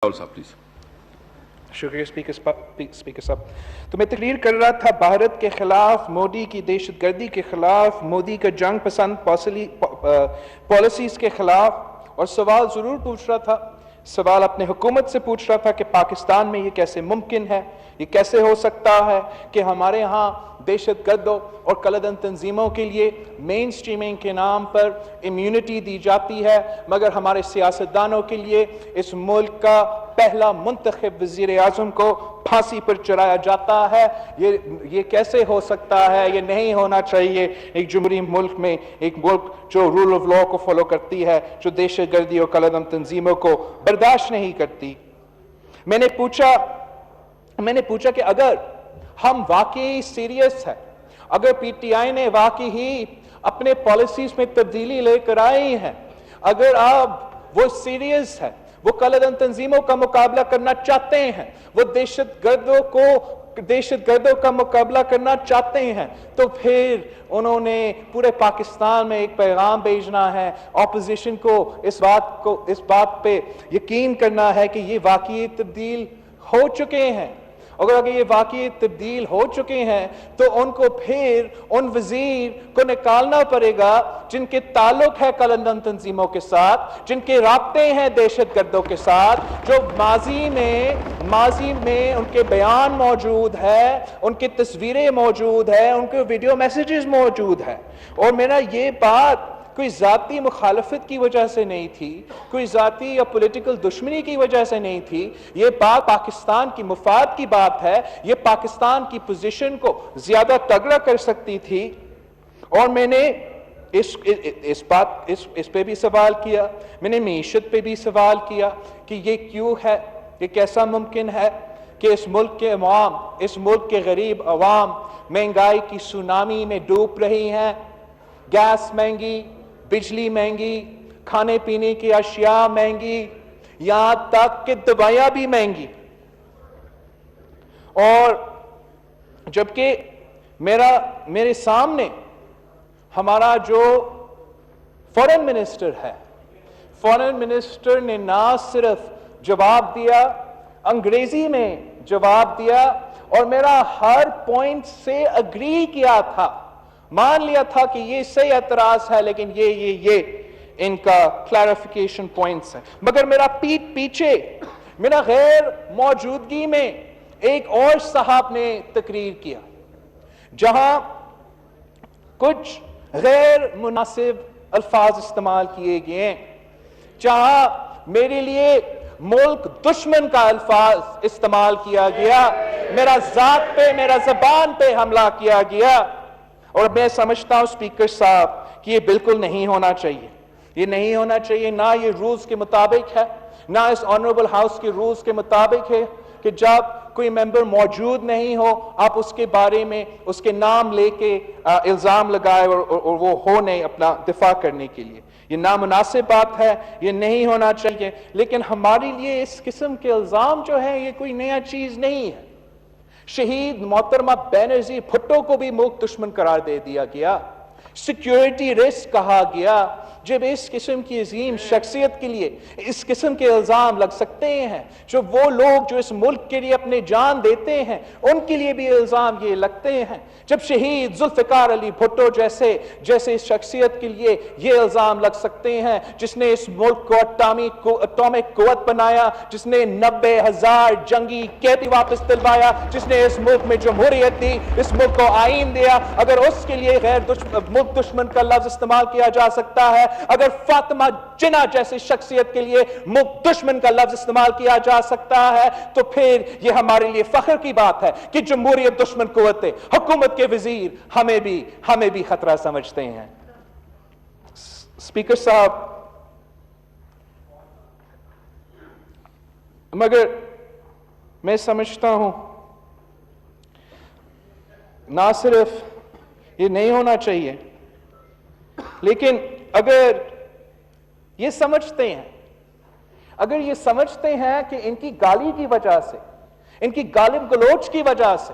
کول صاحب پلیز. شکریہ اسپیکر صاحب. تو میں تقریر کر رہا تھا بھارت کے خلاف، مودی کی دہشت گردی کے خلاف، مودی کا جنگ پسند پالیسیز کے خلاف، اور سوال ضرور پوچھ رہا تھا. سوال اپنے حکومت سے پوچھ رہا تھا کہ پاکستان میں یہ کیسے ممکن ہے، یہ کیسے ہو سکتا ہے کہ ہمارے ہاں دہشت گردوں اور کلدن تنظیموں کے لیے مین سٹریمنگ کے نام پر امیونٹی دی جاتی ہے، مگر ہمارے سیاستدانوں کے لیے اس ملک کا پہلا منتخب وزیر اعظم کو پھانسی پر چڑھایا جاتا ہے. یہ کیسے ہو سکتا ہے؟ یہ نہیں ہونا چاہیے ایک جمہوری ملک میں، ایک ملک جو رول آف لا کو فالو کرتی ہے، جو دہشت گردی اور کلدم تنظیموں کو برداشت نہیں کرتی. میں نے پوچھا کہ اگر ہم واقعی سیریس ہیں، اگر پی ٹی آئی نے واقعی ہی اپنے پالیسیز میں تبدیلی لے کر آئی ہیں، اگر آپ وہ سیریس ہے، وہ کلدن تنظیموں کا مقابلہ کرنا چاہتے ہیں، وہ دہشت گردوں کا مقابلہ کرنا چاہتے ہیں، تو پھر انہوں نے پورے پاکستان میں ایک پیغام بھیجنا ہے. اپوزیشن کو اس بات پہ یقین کرنا ہے کہ یہ واقعی تبدیل ہو چکے ہیں. اگر یہ واقعی تبدیل ہو چکے ہیں تو ان کو پھر ان وزیر کو نکالنا پڑے گا جن کے تعلق ہے کلندن تنظیموں کے ساتھ، جن کے رابطے ہیں دہشت گردوں کے ساتھ، جو ماضی میں ان کے بیان موجود ہے، ان کی تصویریں موجود ہے، ان کے ویڈیو میسیجز موجود ہے. اور میرا یہ بات کوئی ذاتی مخالفت کی وجہ سے نہیں تھی، کوئی ذاتی یا پولیٹیکل دشمنی کی وجہ سے نہیں تھی. یہ بات پاکستان کی مفاد کی بات ہے، یہ پاکستان کی پوزیشن کو زیادہ تگڑا کر سکتی تھی. اور میں نے اس پہ بھی سوال کیا، میں نے معیشت پہ بھی سوال کیا کہ یہ کیوں ہے، یہ کیسا ممکن ہے کہ اس ملک کے عوام، اس ملک کے غریب عوام مہنگائی کی سونامی میں ڈوب رہی ہیں. گیس مہنگی، بجلی مہنگی، کھانے پینے کی اشیاء مہنگی، یہاں تک کہ دوائیاں بھی مہنگی. اور جبکہ میرے سامنے ہمارا جو فورن منسٹر ہے، فورن منسٹر نے نہ صرف جواب دیا، انگریزی میں جواب دیا، اور میرا ہر پوائنٹ سے اگری کیا تھا، مان لیا تھا کہ یہ صحیح اعتراض ہے لیکن یہ ان کا کلیریفیکیشن پوائنٹس ہیں. مگر میرا پیچھے میرا غیر موجودگی میں ایک اور صاحب نے تقریر کیا جہاں کچھ غیر مناسب الفاظ استعمال کیے گئے ہیں، جہاں میرے لیے ملک دشمن کا الفاظ استعمال کیا گیا، میرا ذات پہ، میرا زبان پہ حملہ کیا گیا. اور میں سمجھتا ہوں اسپیکر صاحب کہ یہ بالکل نہیں ہونا چاہیے، یہ نہیں ہونا چاہیے. نہ یہ رولز کے مطابق ہے، نہ اس آنریبل ہاؤس کے رولز کے مطابق ہے کہ جب کوئی ممبر موجود نہیں ہو آپ اس کے بارے میں اس کے نام لے کے الزام لگائے اور وہ ہو نہیں اپنا دفاع کرنے کے لیے. یہ نامناسب بات ہے، یہ نہیں ہونا چاہیے. لیکن ہمارے لیے اس قسم کے الزام جو ہیں یہ کوئی نیا چیز نہیں ہے. شہید محترمہ بینظیر بھٹو کو بھی ملک دشمن قرار دے دیا گیا، سیکیورٹی رسک کہا گیا. جب اس قسم کی عظیم شخصیت کے لیے اس قسم کے الزام لگ سکتے ہیں، جو وہ لوگ جو اس ملک کے لیے اپنے جان دیتے ہیں ان کے لیے بھی الزام یہ لگتے ہیں، جب شہید ذوالفقار علی بھٹو جیسے اس شخصیت کے لیے یہ الزام لگ سکتے ہیں جس نے اس ملک کو اٹامک قوت بنایا، جس نے 90,000 جنگی قیدی واپس دلوایا، جس نے اس ملک میں جمہوریت دی، اس ملک کو آئین دیا، اگر اس کے لیے ملک دشمن کا لفظ استعمال کیا جا سکتا ہے، اگر فاطمہ جناح جیسی شخصیت کے لیے ملک دشمن کا لفظ استعمال کیا جا سکتا ہے، تو پھر یہ ہمارے لیے فخر کی بات ہے کہ جمہوریت دشمن قوتیں، حکومت کے وزیر ہمیں بھی خطرہ سمجھتے ہیں. اسپیکر صاحب، مگر میں سمجھتا ہوں نہ صرف یہ نہیں ہونا چاہیے، لیکن اگر یہ سمجھتے ہیں کہ ان کی گالی کی وجہ سے، ان کی گالم گلوچ کی وجہ سے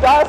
10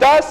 10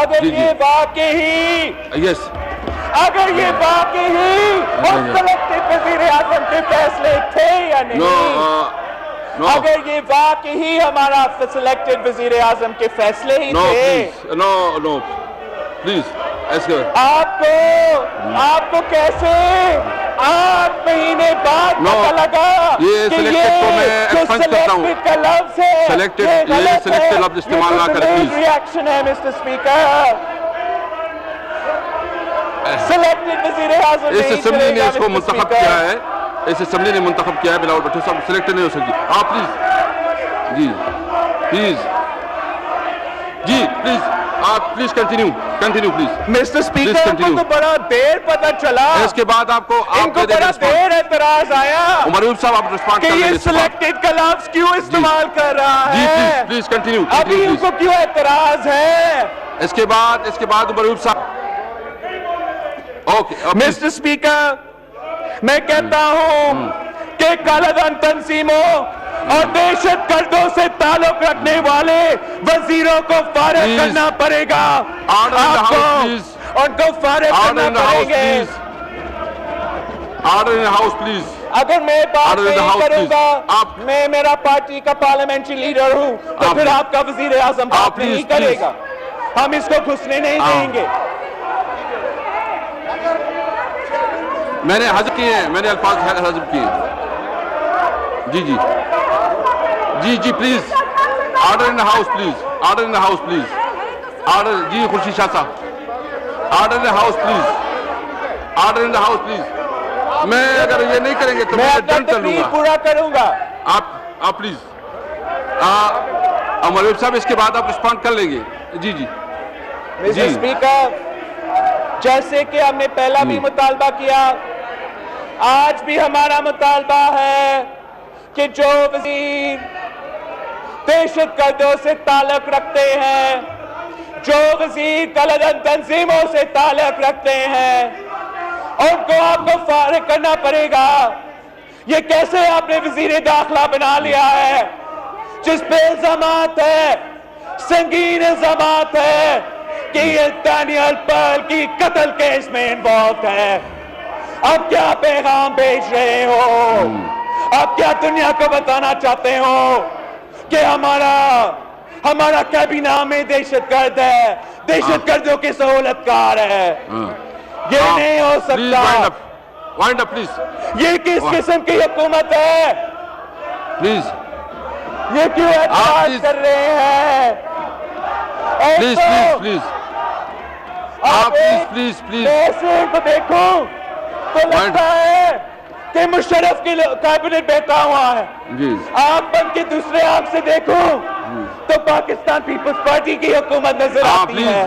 اگر جی جی یہ واقعی یس اگر یہ واقعی سلیکٹڈ وزیر اعظم کے فیصلے تھے یا نو نہیں، نو اگر یہ واقعی ہمارا سلیکٹڈ وزیر اعظم کے فیصلے ہی نو تھے، پلیز نو پلیز ایسے آپ کو کیسے 8 مہینے بعد No. پتہ لگا یہ کہ selected کو میں جو expunge کرتا ہوں. selected کا لفظ ہے Selected- یہ یہ غلط selected ہے. لفظ استعمال نہ کریں, please. ریئیکشن ہے مسٹر اسپیکر. سلیکٹڈ وزیر اعظم اس نہیں اسمبلی چلے نے گا اس کو مسٹر منتخب اسپیکر. کیا ہے, اس اسمبلی نے منتخب کیا ہے, بلاول بھٹو صاحب سلیکٹ نہیں ہو سکتی. آپ پلیز جی پلیز آپ please continue please. Mister Please speaker کو continue. تو بڑا دیر پتہ چلا, اس کے بعد آپ کو ان آپ کو دے دیں بڑا رسپانس. دیر اعتراض آیا عمر یوسف صاحب آپ رسپانس کہ کر لیں یہ اس کے بعد. سلیکٹڈ کا لفظ کیوں استعمال کر رہا جی ہے. پلیز کنٹینیو ابھی ان پلیز. کو کیوں اعتراض ہے. اس کے بعد عمر یوسف صاحب. اوکے مسٹر اسپیکر, میں کہتا ہوں کہ کالا دھن تنظیموں اور دہشت گردوں سے تعلق رکھنے والے وزیروں کو فارغ Please. کرنا پڑے گا. Order in the آپ house, کو please. ان کو فارغ آرڈر کرنا ان دا پڑے ہاؤس گے. Please. Order in the house please. اگر میں بات Order in the نہیں house, کروں please. گا, آپ- میں میرا پارٹی کا پارلیمنٹری لیڈر ہوں, تو آپ- پھر آپ کا وزیر اعظم بات آپ نہیں please, کرے please. گا. ہم اس کو گھسنے نہیں دیں گے. میں نے حذف کیے ہیں, میں نے الفاظ حذف کیے ہیں. جی please. Order in the house please. Order in the house please. Order جی Khursheed Shah sahib. Order in the house please. Order in the house please. میں اگر یہ نہیں کریں گے تو میں میں اپنا ڈنڈ کر لوں تقریر گا. پورا کروں گا. آپ پلیز. عمر یوسف صاحب اس کے بعد آپ رسپانڈ کر لیں گے. جی مسٹر اسپیکر, جیسے کہ ہم نے پہلا بھی مطالبہ کیا, آج بھی ہمارا مطالبہ ہے کہ جو وزیر دہشت گردوں سے تعلق رکھتے ہیں, جو وزیر کالا دھن تنظیموں سے تعلق رکھتے ہیں, ان کو آپ کو فارغ کرنا پڑے گا. یہ کیسے آپ نے وزیر داخلہ بنا لیا ہے جس پہ الزامات ہے, سنگین الزامات ہے کہ یہ دانیال پرل کی قتل کیس میں انوالوڈ ہے. آپ کیا پیغام بھیج رہے ہو؟ آپ کیا دنیا کو بتانا چاہتے ہو کہ ہمارا کابینہ میں دہشت گرد ہے, دہشت گردوں کی سہولت کار ہے؟ یہ نہیں ہو سکتا. وائنڈ اپ پلیز. یہ کس قسم کی حکومت ہے؟ پلیز یہ کیوں اعتراض کر رہے ہیں؟ پلیز آپ پلیز ایسے کو دیکھوں تو لگتا ہے کہ مشرف کی کابینٹ بیٹھا ہوا ہے. جی آپ بن کے دوسرے آنکھ سے دیکھوں تو پاکستان پیپلز پارٹی کی حکومت نظر آتی ہے.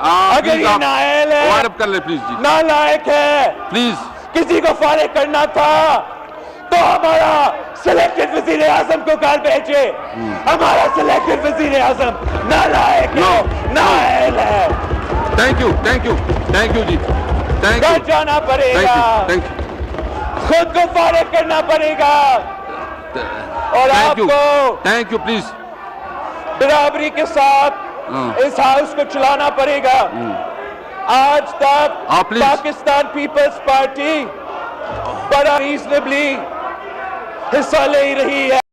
اگر یہ نااہل ہے, وائنڈ اپ کر لیں پلیز. جی نالائق ہے, پلیز. کسی کو فارغ کرنا تھا تو ہمارا سلیکٹڈ وزیر اعظم کو گھر بھیجے. ہمارا سلیکٹڈ وزیر اعظم نالائق ہے, نااہل ہے. تھینک یو جی. گھر جانا پڑے گا, خود کو فارغ کرنا پڑے گا, اور آپ کو تھینک یو پلیز. برابری کے ساتھ اس ہاؤس کو چلانا پڑے گا. آج تک پاکستان پیپلز پارٹی بڑا ریزنیبلی حصہ لے رہی ہے.